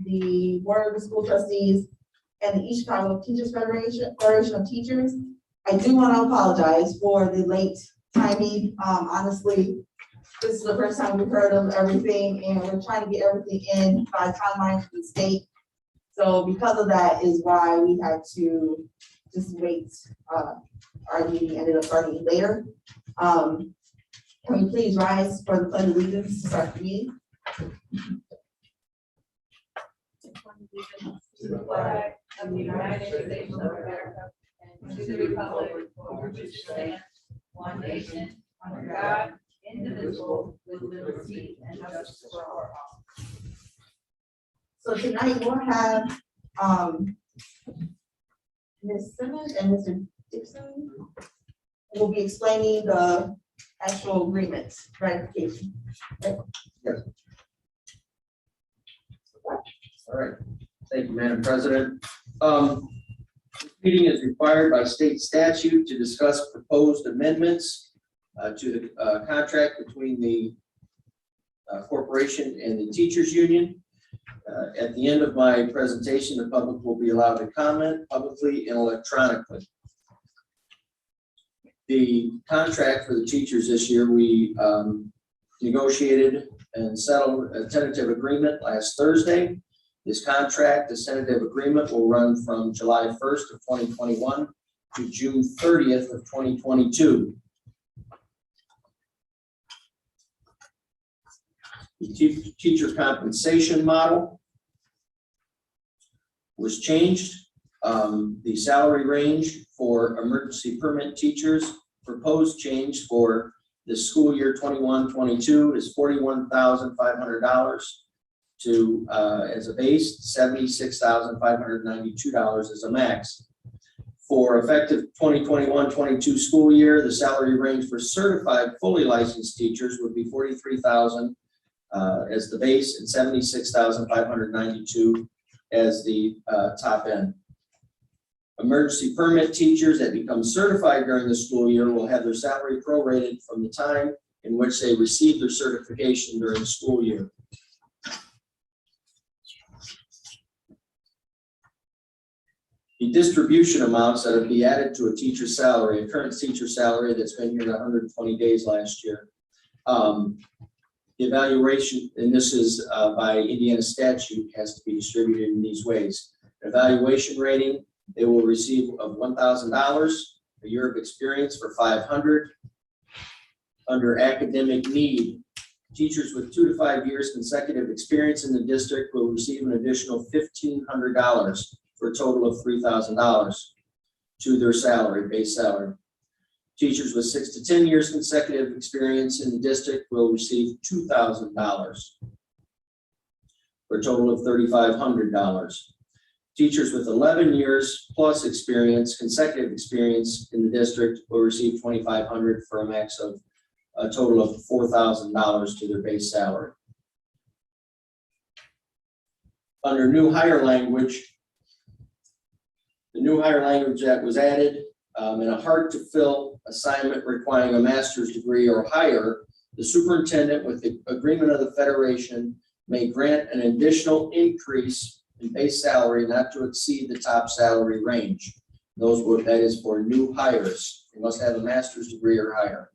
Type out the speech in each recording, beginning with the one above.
the Board of the School Trustees, and the East Chicago Teachers Federation of Teachers. I do want to apologize for the late timing. Honestly, this is the first time we've heard of everything, and we're trying to get everything in by timeline from the state. So because of that is why we had to just wait. Our meeting ended up starting later. Can we please rise for the pledge of allegiance to start the meeting? To the flag of the United States of America and to the republic for which it stands, one nation, under God, indivisible, with liberty and justice for all. So tonight we'll have Ms. Simmons and Mr. Dixon will be explaining the actual agreement ratification. Yes. All right. Thank you, Madam President. This meeting is required by state statute to discuss proposed amendments to the contract between the corporation and the teachers union. At the end of my presentation, the public will be allowed to comment publicly and electronically. The contract for the teachers this year, we negotiated and settled a tentative agreement last Thursday. This contract, this tentative agreement, will run from July 1st of 2021 to June 30th of 2022. The teacher compensation model was changed. The salary range for emergency permit teachers, proposed change for the school year 21-22 is $41,500 to as a base, $76,592 as a max. For effective 2021-22 school year, the salary range for certified fully licensed teachers would be $43,000 as the base and $76,592 as the top end. Emergency permit teachers that become certified during the school year will have their salary prorated from the time in which they receive their certification during the school year. The distribution amounts that would be added to a teacher's salary, a current teacher's salary that's been here 120 days last year. The evaluation, and this is by Indiana statute, has to be distributed in these ways. Evaluation rating, they will receive of $1,000, a year of experience for $500. Under academic need, teachers with 2 to 5 years consecutive experience in the district will receive an additional $1,500 for a total of $3,000 to their salary, base salary. Teachers with 6 to 10 years consecutive experience in the district will receive $2,000 for a total of $3,500. Teachers with 11 years plus experience, consecutive experience in the district will receive $2,500 for a max of a total of $4,000 to their base salary. Under new hire language, the new hire language that was added in a hard-to-fill assignment requiring a master's degree or higher, the superintendent, with the agreement of the Federation, may grant an additional increase in base salary not to exceed the top salary range. That is for new hires. They must have a master's degree or higher.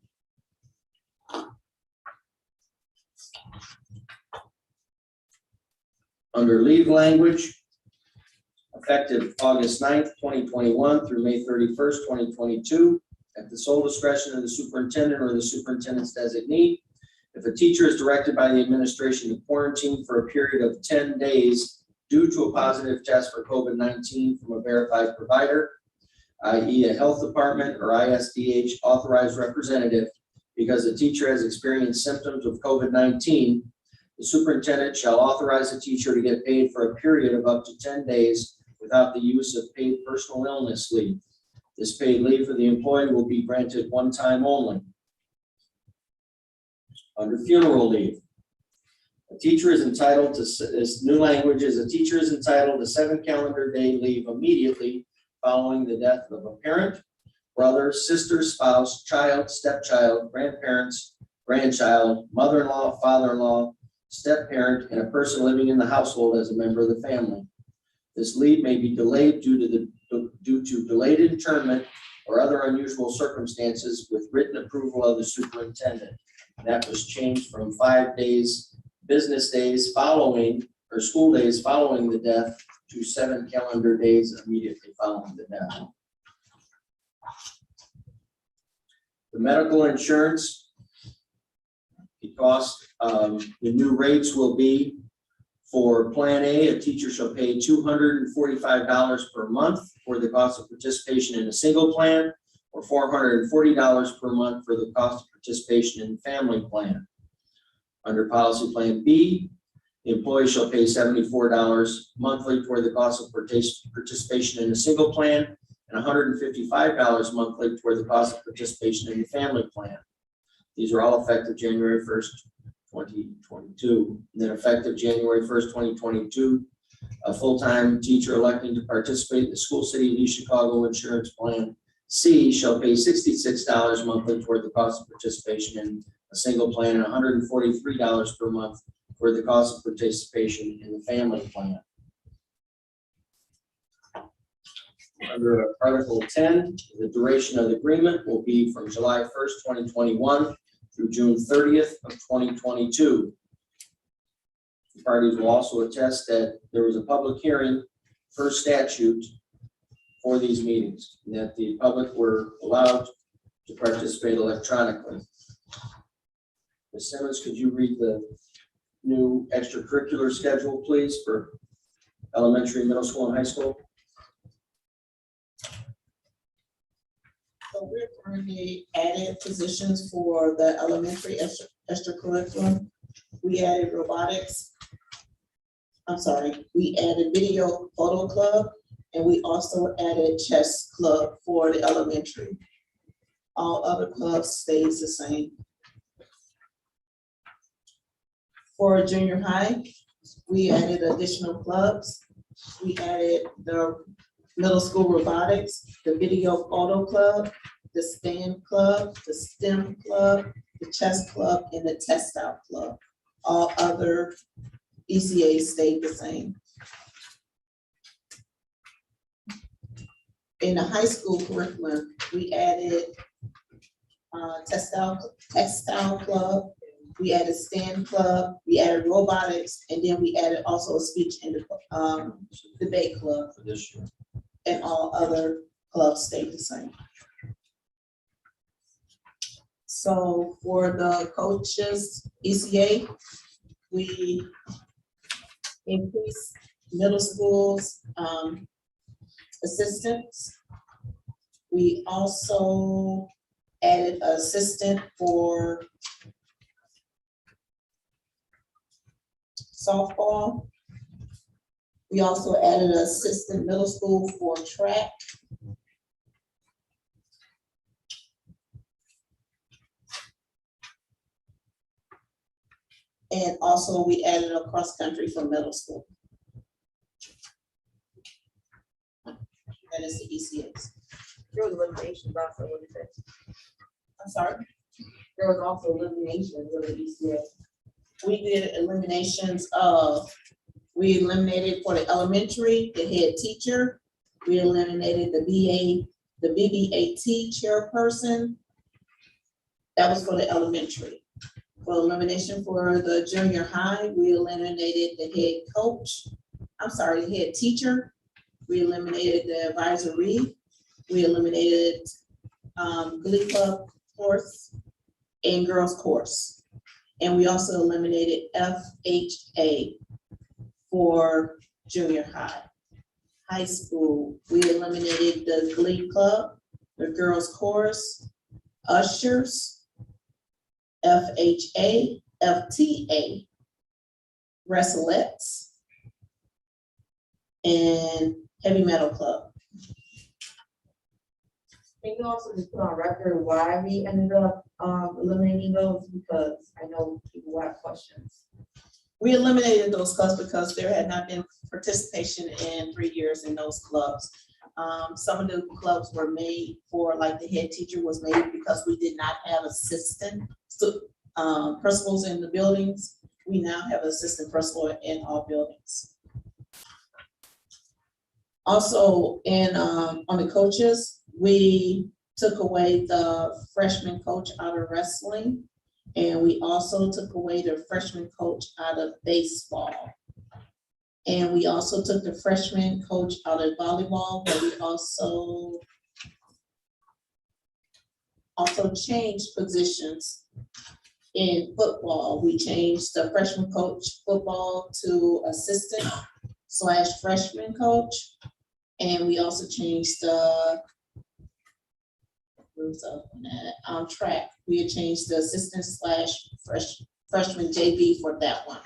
Under leave language, effective August 9th, 2021 through May 31st, 2022, at the sole discretion of the superintendent or the superintendent's designee. If a teacher is directed by the administration to quarantine for a period of 10 days due to a positive test for COVID-19 from a verified provider, i.e. a health department or ISDH authorized representative, because the teacher has experienced symptoms of COVID-19, the superintendent shall authorize the teacher to get paid for a period of up to 10 days without the use of paid personal illness leave. This paid leave for the employee will be granted one time only. Under funeral leave, a teacher is entitled to, this new language is, a teacher is entitled to 7 calendar day leave immediately following the death of a parent, brother, sister, spouse, child, stepchild, grandparents, grandchild, mother-in-law, father-in-law, step parent, and a person living in the household as a member of the family. This leave may be delayed due to delayed internment or other unusual circumstances with written approval of the superintendent. That was changed from 5 days, business days following, or school days following the death to 7 calendar days immediately following the death. The medical insurance, because the new rates will be for Plan A, a teacher shall pay $245 per month for the cost of participation in a single plan, or $440 per month for the cost of participation in family plan. Under policy Plan B, the employee shall pay $74 monthly for the cost of participation in a single plan and $155 monthly for the cost of participation in the family plan. These are all effective January 1st, 2022. And then effective January 1st, 2022, a full-time teacher electing to participate in the School City of East Chicago Insurance Plan C shall pay $66 monthly toward the cost of participation in a single plan and $143 per month for the cost of participation in the family plan. Under Article 10, the duration of the agreement will be from July 1st, 2021 through June 30th of 2022. The parties will also attest that there was a public hearing per statute for these meetings, and that the public were allowed to participate electronically. Ms. Simmons, could you read the new extracurricular schedule, please, for elementary, middle school, and high school? So we're currently adding positions for the elementary extracurriculum. We added robotics. We added video photo club, and we also added chess club for the elementary. All other clubs stays the same. For junior high, we added additional clubs. We added the middle school robotics, the video photo club, the STEM club, the STEM club, the chess club, and the test out club. All other ECAs stayed the same. In the high school curriculum, we added textile club, we added STEM club, we added robotics, and then we added also a speech and debate club. For this year. And all other clubs stayed the same. So for the coaches ECA, we increased middle schools assistants. We also added an assistant for softball. We also added an assistant middle school for track. And also we added a cross country for middle school. That is the ECAs. There was eliminations also, what is it? I'm sorry, There was also eliminations of the ECA. we did eliminations of, we eliminated for the elementary, the head teacher. We eliminated the BBAT chairperson. That was for the elementary. For elimination for the junior high, we eliminated the head coach. The head teacher. We eliminated the advisory. We eliminated Glee Club course and girls course. And we also eliminated FHA for junior high. High school, we eliminated the Glee Club, the girls chorus, ushers, FHA, FTA, wrestlettes, and heavy metal club. Can you also just put on record why we ended up eliminating those? Because I know people have questions. We eliminated those clubs because there had not been participation in 3 years in those clubs. Some of the clubs were made for, like the head teacher was made because we did not have assistant principals in the buildings. we now have an assistant principal in all buildings. Also, on the coaches, we took away the freshman coach out of wrestling, and we also took away the freshman coach out of baseball. And we also took the freshman coach out of volleyball, but we also changed positions in football. We changed the freshman coach football to assistant / freshman coach. And we also changed the track. We had changed the assistant / freshman JV for that one.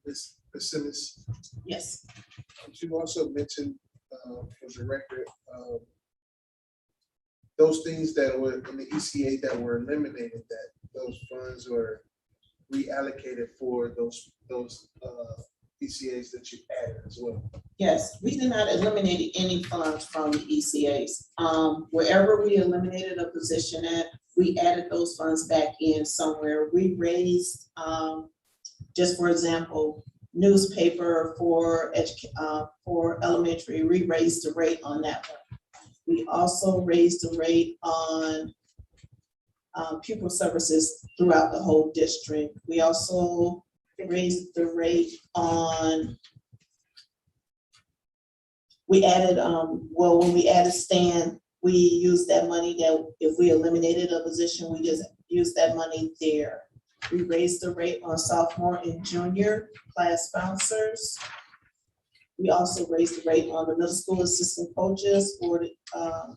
Ms. Simmons, Yes. you also mentioned for the record, those things that were in the ECA that were eliminated, that those funds were reallocated for those ECAs that you added as well. Yes, we did not eliminate any funds from the ECAs. Wherever we eliminated a position at, we added those funds back in somewhere. We raised, just for example, newspaper for elementary, we raised the rate on that one. We also raised the rate on pupil services throughout the whole district. We also raised the rate on, we added, when we added Stan, we used that money that if we eliminated a position, we just used that money there. We raised the rate on sophomore and junior class sponsors. We also raised the rate on the middle school assistant coaches for the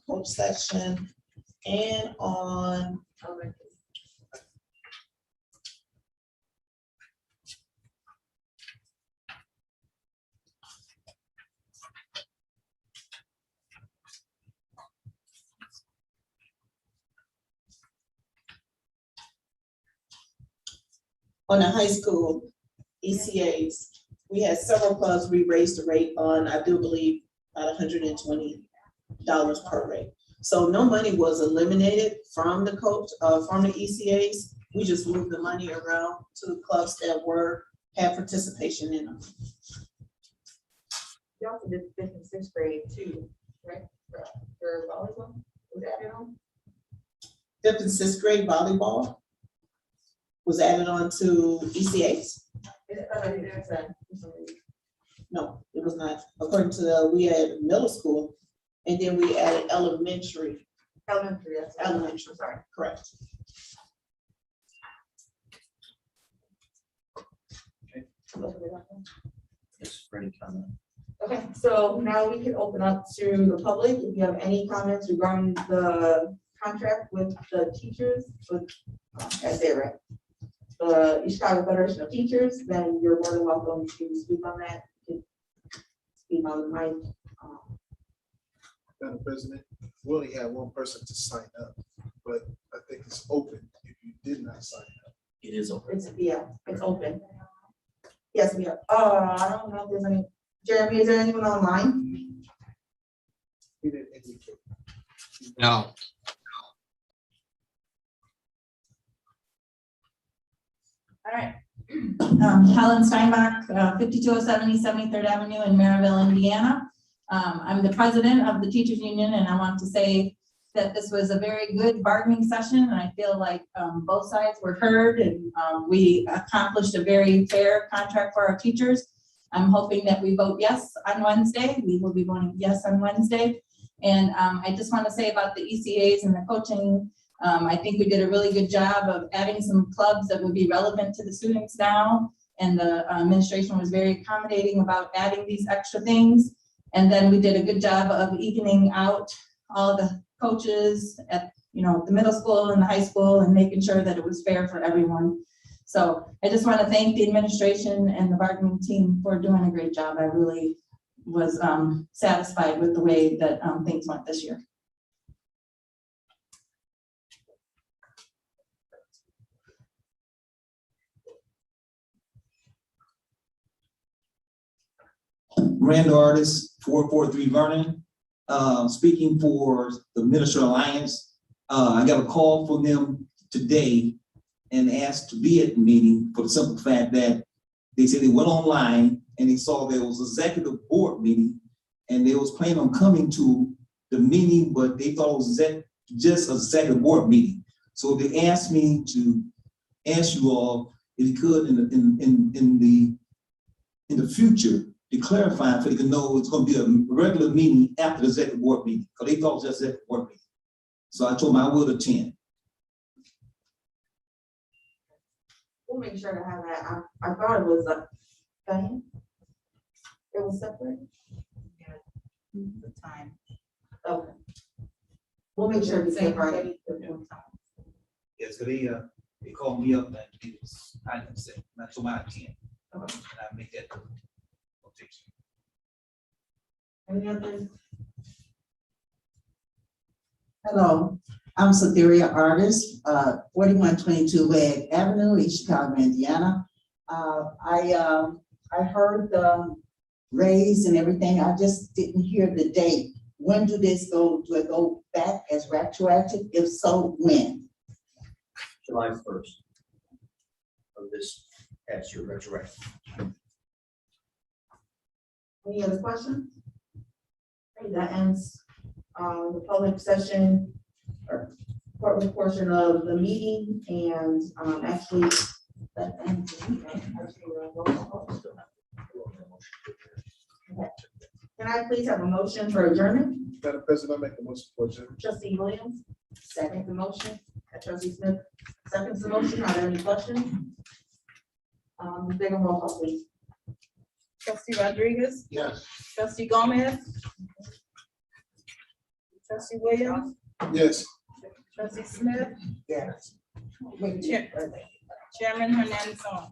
coach section and on the high school ECAs. We had several clubs we raised the rate on, I do believe, about $120 per rate. So no money was eliminated from the coach, from the ECAs. We just moved the money around to the clubs that had participation in them. You also did 5th and 6th grade too, right? For volleyball, was that added on? 5th and 6th grade volleyball was added on to ECAs? No, it was not. According to we had middle school, and then we added elementary. Elementary, yes. Elementary, Sorry. correct. Yes, for any comment. Okay, so now we can open up to the public. If you have any comments regarding the contract with the teachers, with, I say it right, the East Chicago Federation of Teachers, then you're more than welcome to speak on that. You can speak on the mic. Madam President, we only have one person to sign up, but I think it's open if you did not sign up. It is open. It's open. Yes, we are. I don't know if there's any, Jeremy, is there anyone online? He didn't indicate. No. All right. Helen Steinbach, 5207 East 73rd Avenue in Maryville, Indiana. I'm the president of the teachers union, and I want to say that this was a very good bargaining session, and I feel like both sides were heard, and we accomplished a very fair contract for our teachers. I'm hoping that we vote yes on Wednesday. We will be voting yes on Wednesday. And I just want to say about the ECAs and the coaching, I think we did a really good job of adding some clubs that would be relevant to the students now. And the administration was very accommodating about adding these extra things. And then we did a good job of evening out all the coaches at the middle school and the high school and making sure that it was fair for everyone. So I just want to thank the administration and the bargaining team for doing a great job. I really was satisfied with the way that things went this year. Randall Artist, 443 Vernon. speaking for the Minister Alliance. I got a call from them today and asked to be at the meeting for the simple fact that they said they went online and they saw there was an executive board meeting and they was planning on coming to the meeting, but they thought it was just an executive board meeting. So they asked me to ask you all if you could in the future to clarify so they can know it's going to be a regular meeting after the executive board meeting, because they thought it was just executive board meeting. So I told them I would attend. We'll make sure to have that. I thought it was a thing. It was separate? The time. Okay. We'll make sure to say right. Yeah, so they called me up and it was, I didn't say, not to my attend. And I make that notation. Any other? Hello, I'm Cytherea Artist, 4122 Wag Avenue, East Chicago, Indiana. I heard the raise and everything. I just didn't hear the date. When do this go? Do it go back as retroactive? If so, when? July 1st of this past year, retroactive. Any other questions? Okay, that ends the public session or public portion of the meeting, and actually that ends the meeting. Okay. Can I please have a motion for adjournment? Madam President, I make the motion for adjournment. Trustee Williams, second the motion. Trustee Smith, seconds the motion. Are there any questions? Take a roll call, please. Trustee Rodriguez, Yes. trustee Gomez, trustee Williams, Yes. trustee Smith, Yes. Chairman Hernandez on.